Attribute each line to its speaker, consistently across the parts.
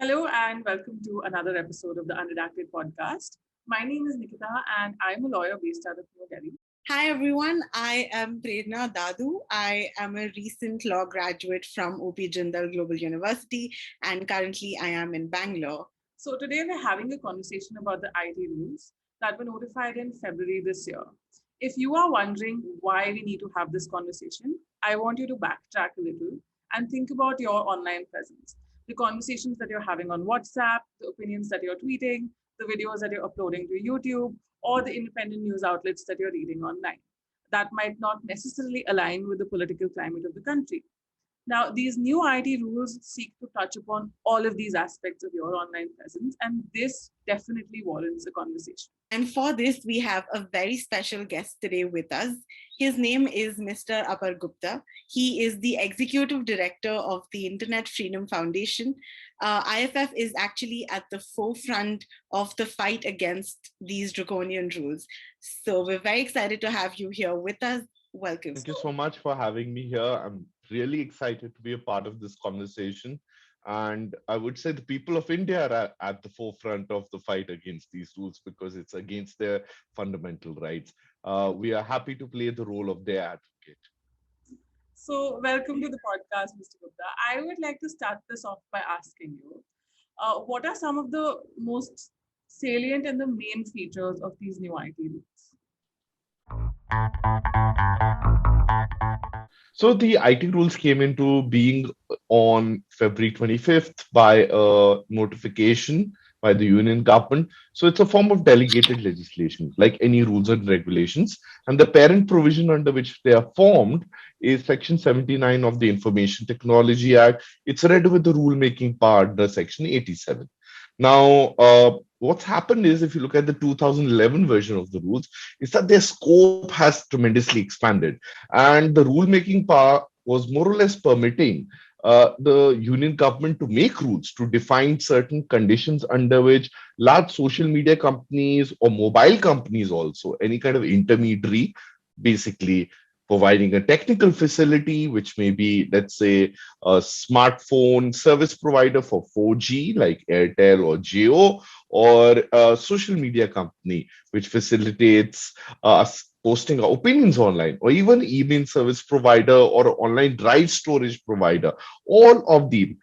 Speaker 1: Hello and welcome to another episode of the Unredacted podcast. My name is Nikita and I'm a lawyer based out of New Delhi.
Speaker 2: Hi everyone, I am Prerna Dadu. I am a recent law graduate from OP Jindal Global University and currently I am in Bangalore.
Speaker 1: So today we're having a conversation about the IT rules that were notified in February this year. If you are wondering why we need to have this conversation, I want you to backtrack a little and think about your online presence. The conversations that you're having on WhatsApp, the opinions that you're tweeting, the videos that you're uploading to YouTube, or the independent news outlets that you're reading online. That might not necessarily align with the political climate of the country. Now, these new IT rules seek to touch upon all of these aspects of your online presence, and this definitely warrants a conversation.
Speaker 2: And for this, we have a very special guest today with us. His name is Mr. Apar Gupta. He is the executive director of the Internet Freedom Foundation. IFF is actually at the forefront of the fight against these draconian rules. So we're very excited to have you here with us. Welcome.
Speaker 3: Thank you so much for having me here. I'm really excited to be a part of this conversation. And I would say the people of India are at the forefront of the fight against these rules because it's against their fundamental rights. We are happy to play the role of their advocate.
Speaker 1: So, welcome to the podcast, Mr. Gupta. I would like to start this off by asking you what are some of the most salient and the main features of these new IT rules?
Speaker 3: So the IT rules came into being on February 25th by a notification by the union government. So it's a form of delegated legislation, like any rules and regulations. And the parent provision under which they are formed is Section 79 of the Information Technology Act. It's read with the rulemaking power under Section 87. Now, what's happened is if you look at the 2011 version of the rules, is that their scope has tremendously expanded and the rulemaking power was more or less permitting the union government to make rules to define certain conditions under which large social media companies or mobile companies also, any kind of intermediary, basically providing a technical facility, which may be, let's say, a smartphone service provider for 4G like Airtel or Jio, or a social media company which facilitates posting our opinions online, or even email service provider or online drive storage provider. All of them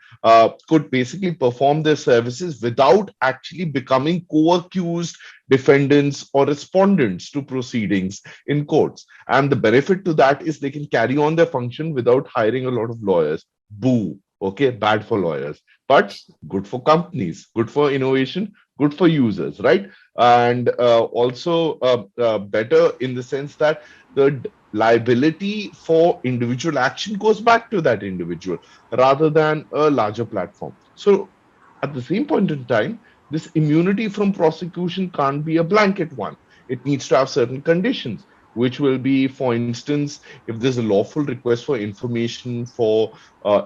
Speaker 3: could basically perform their services without actually becoming co-accused defendants or respondents to proceedings in courts. And the benefit to that is they can carry on their function without hiring a lot of lawyers. Boo. Okay, bad for lawyers, but good for companies, good for innovation, good for users, right? And also better in the sense that the liability for individual action goes back to that individual rather than a larger platform. So at the same point in time, this immunity from prosecution can't be a blanket one. It needs to have certain conditions, which will be, for instance, if there's a lawful request for information for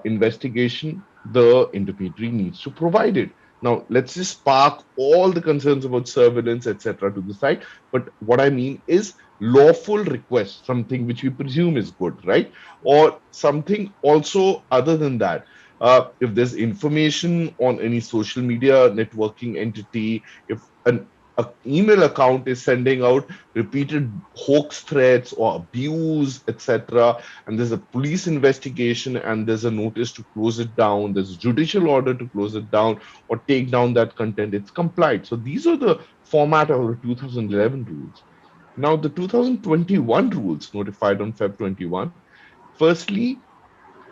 Speaker 3: investigation, the intermediary needs to provide it. Now, let's just park all the concerns about surveillance, etc., to the side. But what I mean is lawful request, something which we presume is good, right? Or something also other than that. If there's information on any social media networking entity, if an email account is sending out repeated hoax threats or abuse, etc., and there's a police investigation and there's a notice to close it down, there's a judicial order to close it down or take down that content, it's complied. So these are the format of the 2011 rules. Now, the 2021 rules notified on Feb 21, firstly,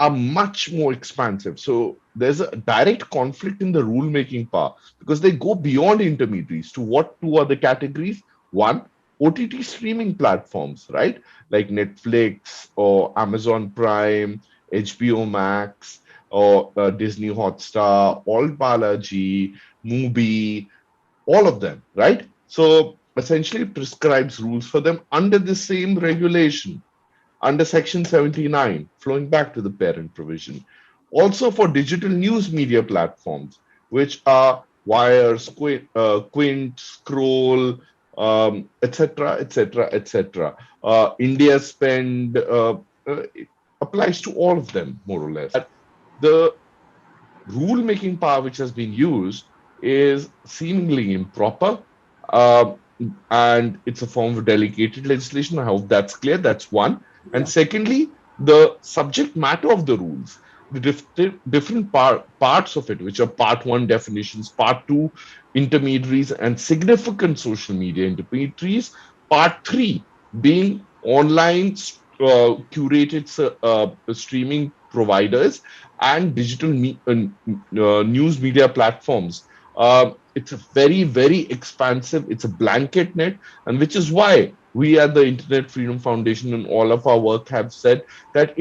Speaker 3: are much more expansive. So there's a direct conflict in the rulemaking power because they go beyond intermediaries to what two other categories? One, OTT streaming platforms, right? Like Netflix or Amazon Prime, HBO Max, or Disney Hotstar, All Balaji, Mubi, all of them, right? So essentially prescribes rules for them under the same regulation under Section 79, flowing back to the parent provision. Also for digital news media platforms, which are Wire, Quint, Scroll, etc., etc., etc. India Spend it applies to all of them, more or less. The rule making power which has been used is seemingly improper. Uh, and it's a form of delegated legislation. I hope that's clear. That's one. And
Speaker 1: Yeah.
Speaker 3: secondly, the subject matter of the rules, the different parts of it, which are part one definitions, part two intermediaries and significant social media intermediaries, part three being online curated streaming providers and digital news media platforms. It's a very, very expansive, it's a blanket net, and which is why we at the Internet Freedom Foundation and all of our work have said that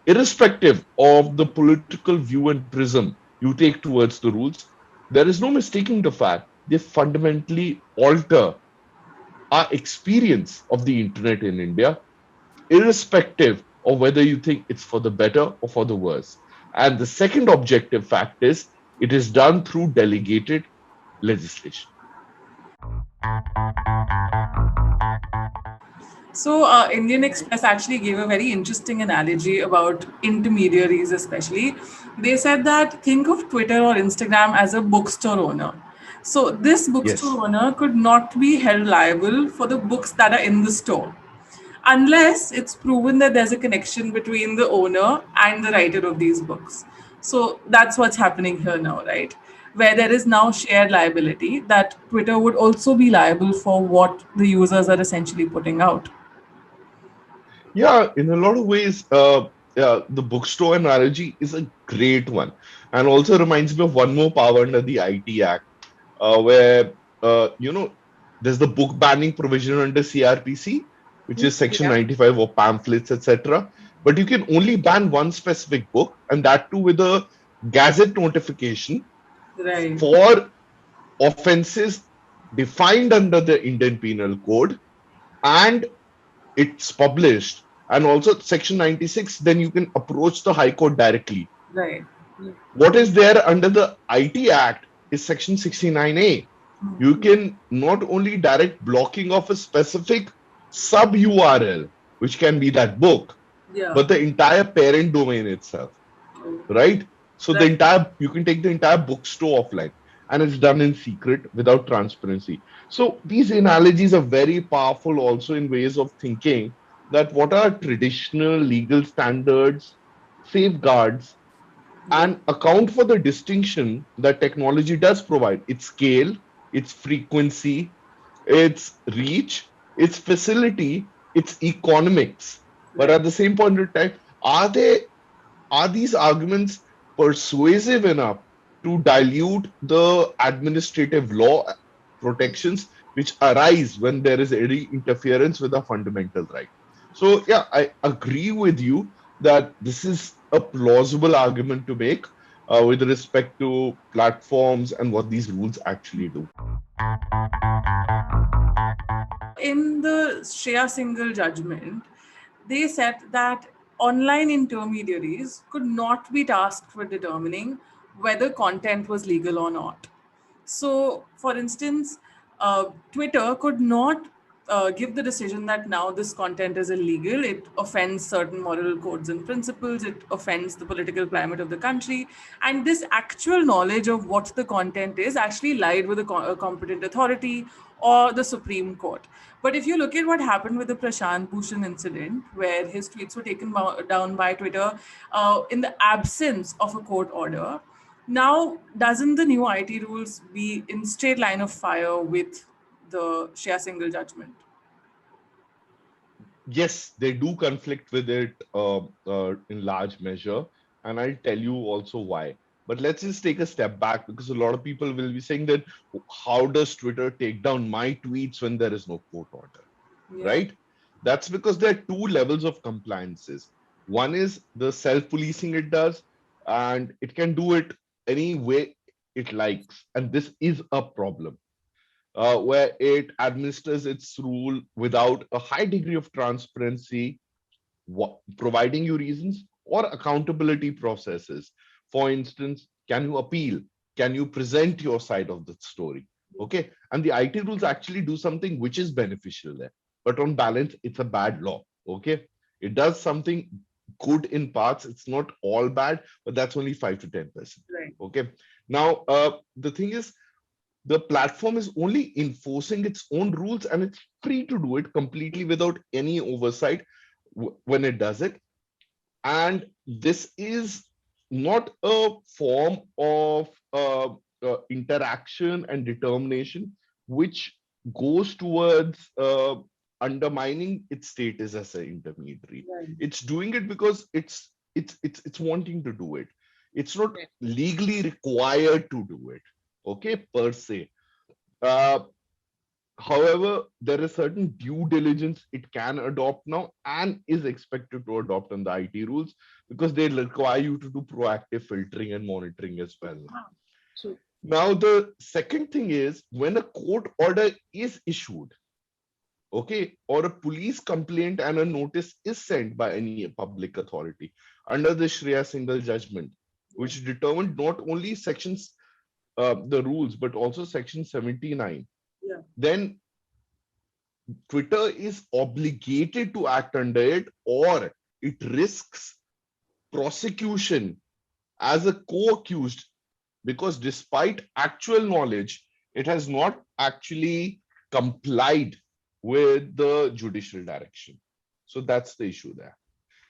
Speaker 3: irrespective of the political view and prism you take towards the rules, there is no mistaking the fact they fundamentally alter our experience of the internet in India, irrespective of whether you think it's for the better or for the worse. And the second objective fact is it is done through delegated legislation.
Speaker 1: So, Indian Express actually gave a very interesting analogy about intermediaries, especially. They said that think of Twitter or Instagram as a bookstore owner. So, this
Speaker 3: Yes.
Speaker 1: bookstore owner could not be held liable for the books that are in the store unless it's proven that there's a connection between the owner and the writer of these books. So, that's what's happening here now, right? Where there is now shared liability, that Twitter would also be liable for what the users are essentially putting out.
Speaker 3: Yeah, in a lot of ways, yeah, the bookstore analogy is a great one, and also reminds me of one more power under the IT Act, where there's the book banning provision under CRPC, which is Section
Speaker 1: Yeah,
Speaker 3: 95 of pamphlets, etc. But you can only ban one specific book, and that too with a gazette notification
Speaker 1: right,
Speaker 3: for offenses defined under the Indian Penal Code, and it's published. And also Section 96, then you can approach the High Court directly.
Speaker 1: right,
Speaker 3: What is there under the IT Act is Section 69A. You can not only direct blocking of a specific sub URL, which can be that book,
Speaker 1: yeah,
Speaker 3: but the entire parent domain itself, right? So the
Speaker 1: right.
Speaker 3: entire you can take the entire bookstore offline, and it's done in secret without transparency. So these analogies are very powerful also in ways of thinking that what are traditional legal standards, safeguards,
Speaker 1: Yeah,
Speaker 3: and account for the distinction that technology does provide, its scale, its frequency, its reach, its facility, its economics. But
Speaker 1: right.
Speaker 3: at the same point in time, are they are these arguments persuasive enough to dilute the administrative law protections which arise when there is any interference with a fundamental right? So, yeah, I agree with you that this is a plausible argument to make with respect to platforms and what these rules actually do.
Speaker 1: In the Shreya Singhal judgment, they said that online intermediaries could not be tasked with determining whether content was legal or not. So, for instance, Twitter could not give the decision that now this content is illegal. It offends certain moral codes and principles. It offends the political climate of the country. And this actual knowledge of what the content is actually lied with a competent authority or the Supreme Court. But if you look at what happened with the Prashant Bhushan incident, where his tweets were taken down by Twitter in the absence of a court order, now, doesn't the new IT rules be in straight line of fire with the Shreya Singhal judgment?
Speaker 3: Yes, they do conflict with it in large measure, and I'll tell you also why. But let's just take a step back because a lot of people will be saying that how does Twitter take down my tweets when there is no court order,
Speaker 1: Yeah,
Speaker 3: right? That's because there are two levels of compliances. One is the self-policing it does, and it can do it any way it likes, and this is a problem where it administers its rule without a high degree of transparency, providing you reasons or accountability processes. For instance, can you appeal? Can you present your side of the story? Okay. And the IT rules actually do something which is beneficial there. But on balance, it's a bad law. Okay. It does something good in parts. It's not all bad, but that's only 5 to 10%.
Speaker 1: Right.
Speaker 3: Okay. Now, the thing is, the platform is only enforcing its own rules and it's free to do it completely without any oversight when it does it. And this is not a form of interaction and determination which goes towards undermining its status as an intermediary.
Speaker 1: Right.
Speaker 3: It's doing it because it's wanting to do it. It's not legally required to do it, okay, per se. However, there is certain due diligence it can adopt now and is expected to adopt on the IT rules, because they require you to do proactive filtering and monitoring as well.
Speaker 1: True.
Speaker 3: Now, the second thing is, when a court order is issued, okay, or a police complaint and a notice is sent by any public authority under the Shreya Singhal judgment, which determined not only sections, the rules, but also section 79, then Twitter is obligated to act under it, or it risks prosecution as a co-accused, because despite actual knowledge, it has not actually complied with the judicial direction. So that's the issue there.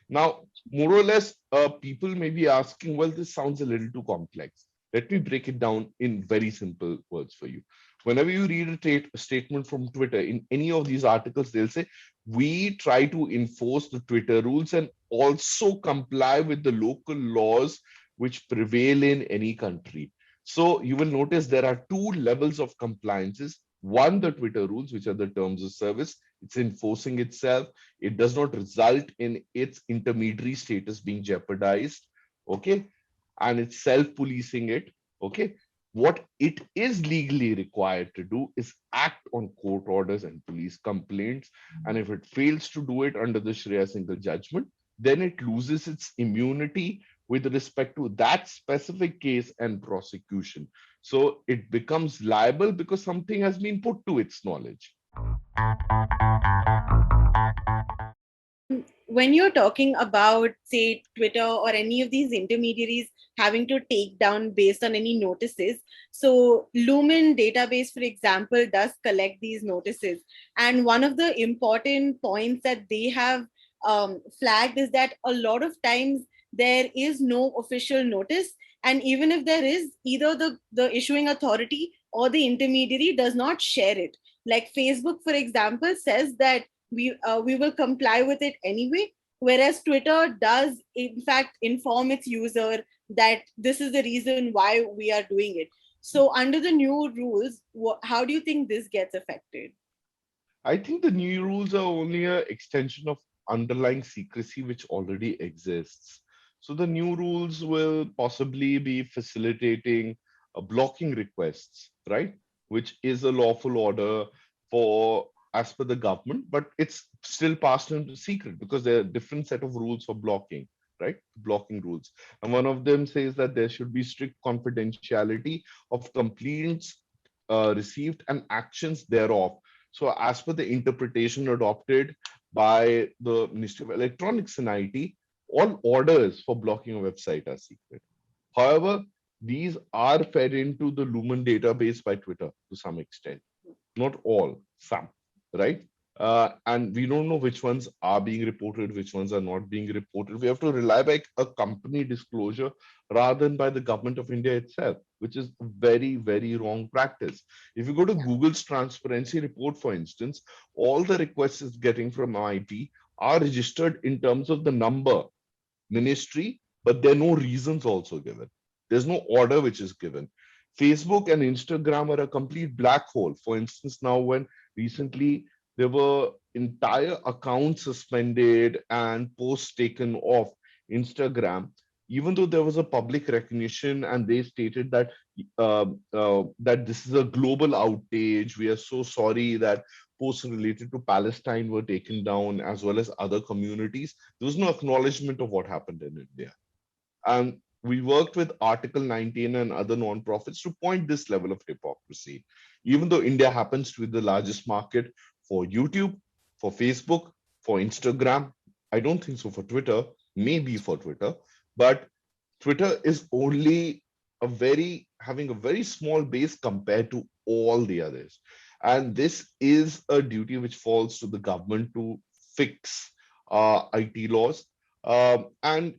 Speaker 3: Now, more or less, people may be asking, well, this sounds a little too complex. Let me break it down in very simple words for you. Whenever you read a statement from Twitter in any of these articles, they'll say, we try to enforce the Twitter rules and also comply with the local laws which prevail in any country. So you will notice there are two levels of compliances. One, the Twitter rules, which are the terms of service. It's enforcing itself. It does not result in its intermediary status being jeopardized. Okay. And it's self-policing it. Okay. What it is legally required to do is act on court orders and police complaints. And if it fails to do it under the Shreya Singhal judgment, then it loses its immunity with respect to that specific case and prosecution. So it becomes liable because something has been put to its knowledge.
Speaker 2: When you're talking about, say, Twitter or any of these intermediaries having to take down based on any notices, so Lumen database, for example, does collect these notices. And one of the important points that they have flagged is that a lot of times there is no official notice. And even if there is, either the issuing authority or the intermediary does not share it. Like Facebook, for example, says that we will comply with it anyway, whereas Twitter does in fact inform its user that this is the reason why we are doing it. So under the new rules, how do you think this gets affected?
Speaker 3: I think the new rules are only an extension of underlying secrecy which already exists. So the new rules will possibly be facilitating blocking requests, right? Which is a lawful order for, as per the government, but it's still passed into secret because there are different set of rules for blocking, right? Blocking rules. And one of them says that there should be strict confidentiality of complaints received and actions thereof. So as per the interpretation adopted by the Ministry of Electronics and IT, all orders for blocking a website are secret. However, these are fed into the Lumen database by Twitter to some extent. Not all, some, right? And we don't know which ones are being reported, which ones are not being reported. We have to rely by a company disclosure rather than by the government of India itself, which is very, very wrong practice. If you go to Google's transparency report, for instance, all the requests it's getting from IT are registered in terms of the number, ministry, but there are no reasons also given. There's no order which is given. Facebook and Instagram are a complete black hole. For instance, now when recently there were entire accounts suspended and posts taken off Instagram, even though there was a public recognition and they stated that that this is a global outage. We are so sorry that posts related to Palestine were taken down, as well as other communities. There was no acknowledgement of what happened in India. And we worked with Article 19 and other non-profits to point this level of hypocrisy. Even though India happens to be the largest market for YouTube, for Facebook, for Instagram, I don't think so for Twitter, maybe for Twitter, but Twitter is only having a very small base compared to all the others. And this is a duty which falls to the government to fix IT laws. And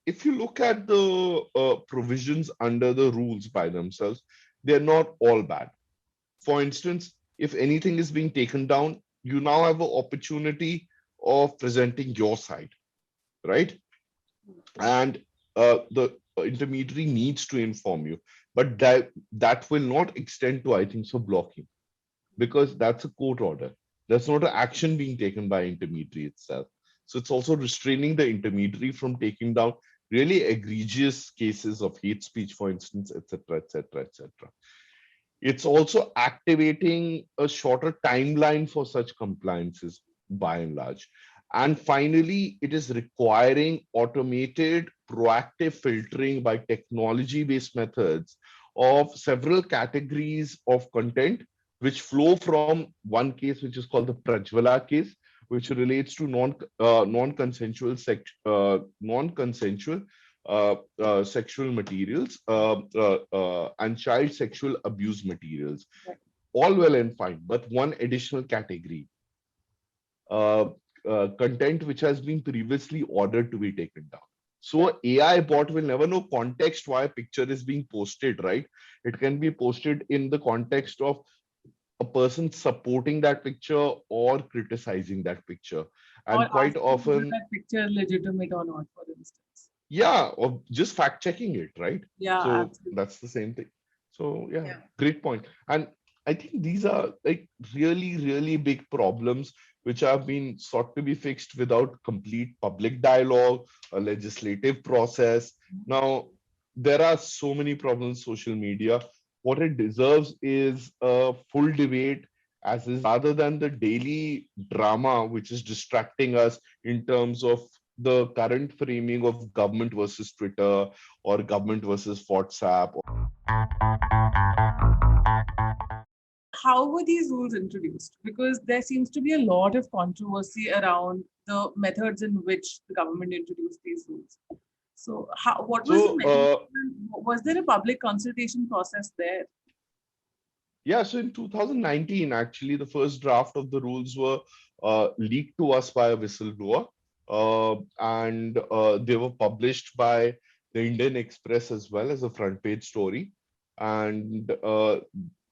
Speaker 3: if you look at the provisions under the rules by themselves, they're not all bad. For instance, if anything is being taken down, you now have an opportunity of presenting your side, right? And the intermediary needs to inform you, but that will not extend to, I think so, blocking, because that's a court order. That's not an action being taken by intermediary itself. So it's also restraining the intermediary from taking down really egregious cases of hate speech, for instance, etc., etc., etc. It's also activating a shorter timeline for such compliances by and large. And finally, it is requiring automated proactive filtering by technology-based methods of several categories of content which flow from one case, which is called the Prajwala case, which relates to non-consensual sexual materials and child sexual abuse materials.
Speaker 1: Right.
Speaker 3: All well and fine, but one additional category, uh, content which has been previously ordered to be taken down. So AI bot will never know context why a picture is being posted, right? It can be posted in the context of a person supporting that picture or criticizing that picture.
Speaker 1: Or
Speaker 3: And quite
Speaker 1: asking whether
Speaker 3: often,
Speaker 1: that picture is legitimate or not, for instance.
Speaker 3: yeah, or just fact checking it, right?
Speaker 1: Yeah,
Speaker 3: So
Speaker 1: absolutely.
Speaker 3: that's the same thing. So yeah,
Speaker 2: Yeah.
Speaker 3: great point. And I think these are like really, really big problems which have been sought to be fixed without complete public dialogue, a legislative process. Now, there are so many problems in social media. What it deserves is a full debate, as is rather than the daily drama which is distracting us in terms of the current framing of government versus Twitter or government versus WhatsApp.
Speaker 1: How were these rules introduced? Because there seems to be a lot of controversy around the methods in which the government introduced these rules. So, what was the
Speaker 3: So,
Speaker 1: mechanism? Was there a public consultation process there?
Speaker 3: yeah, so in 2019, actually, the first draft of the rules were leaked to us by a whistleblower, and they were published by the Indian Express as well as a front page story. And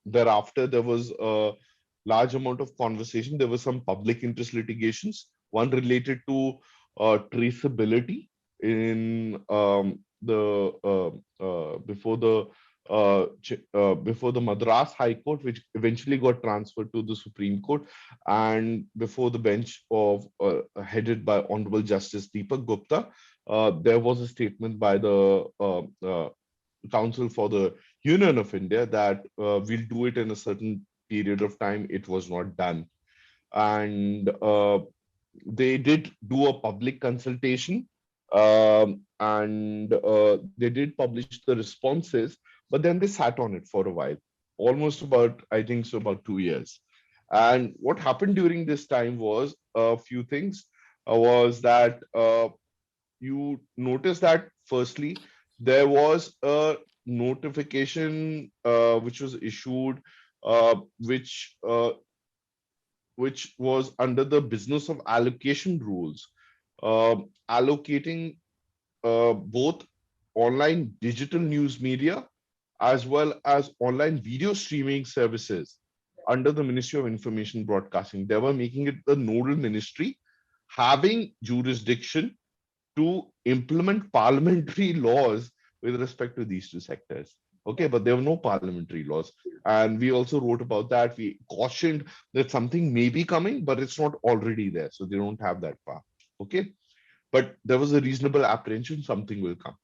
Speaker 3: thereafter, there was a large amount of conversation. There were some public interest litigations, one related to traceability in the before the Madras High Court, which eventually got transferred to the Supreme Court, and before the bench of headed by Honorable Justice Deepak Gupta, there was a statement by the Council for the Union of India that we'll do it in a certain period of time. It was not done, and they did do a public consultation, and they did publish the responses, but then they sat on it for a while, almost about, I think so, about 2 years. And what happened during this time was a few things. Was that you notice that firstly, there was a notification which was issued, which was under the business of allocation rules, allocating both online digital news media as well as online video streaming services under the Ministry of Information Broadcasting. They were making it the nodal ministry having jurisdiction to implement parliamentary laws with respect to these two sectors. Okay, but there were no parliamentary laws. And we also wrote about that. We cautioned that something may be coming, but it's not already there. So they don't have that power. Okay. But there was a reasonable apprehension something will come.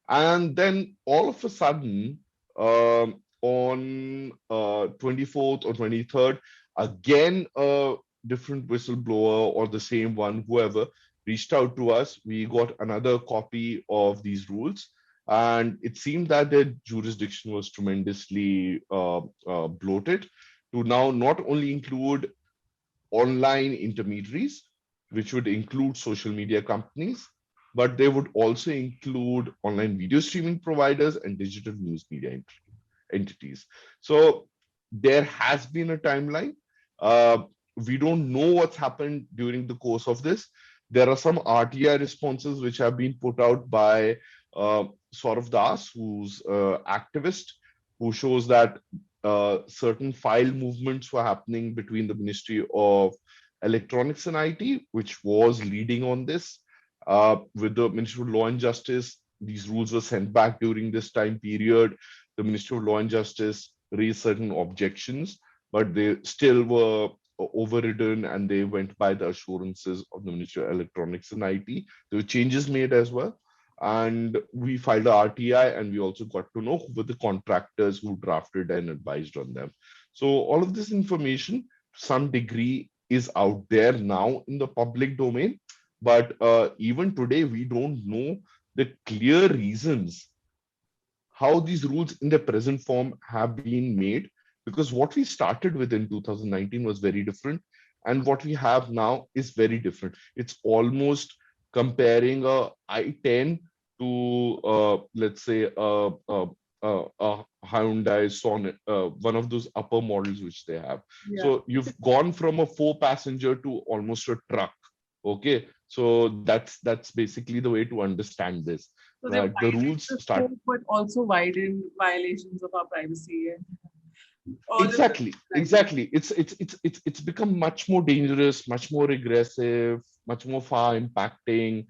Speaker 3: And then all of a sudden, on 24th or 23rd, again, a different whistleblower or the same one, whoever, reached out to us. We got another copy of these rules. And it seemed that their jurisdiction was tremendously bloated to now not only include online intermediaries, which would include social media companies, but they would also include online video streaming providers and digital news media entities. So there has been a timeline. Uh, we don't know what's happened during the course of this. There are some RTI responses which have been put out by Saurav Das, who's an activist, who shows that certain file movements were happening between the Ministry of Electronics and IT, which was leading on this. With the Ministry of Law and Justice, these rules were sent back during this time period. The Ministry of Law and Justice raised certain objections, but they still were overridden and they went by the assurances of the Ministry of Electronics and IT. There were changes made as well. And we filed a RTI and we also got to know who were the contractors who drafted and advised on them. So all of this information, to some degree, is out there now in the public domain. But even today, we don't know the clear reasons how these rules in their present form have been made, because what we started with in 2019 was very different and what we have now is very different. It's almost comparing a i10 to let's say a Hyundai Sonnet, one of those upper models which they have.
Speaker 1: Yeah.
Speaker 3: So you've gone from a 4-passenger to almost a truck. Okay, so that's basically the way to understand this.
Speaker 1: So they
Speaker 3: The
Speaker 1: widen
Speaker 3: rules
Speaker 1: the
Speaker 3: start
Speaker 1: scope, but also widen violations of our privacy. And all of
Speaker 3: exactly,
Speaker 1: that.
Speaker 3: exactly. It's become much more dangerous, much more aggressive, much more far impacting.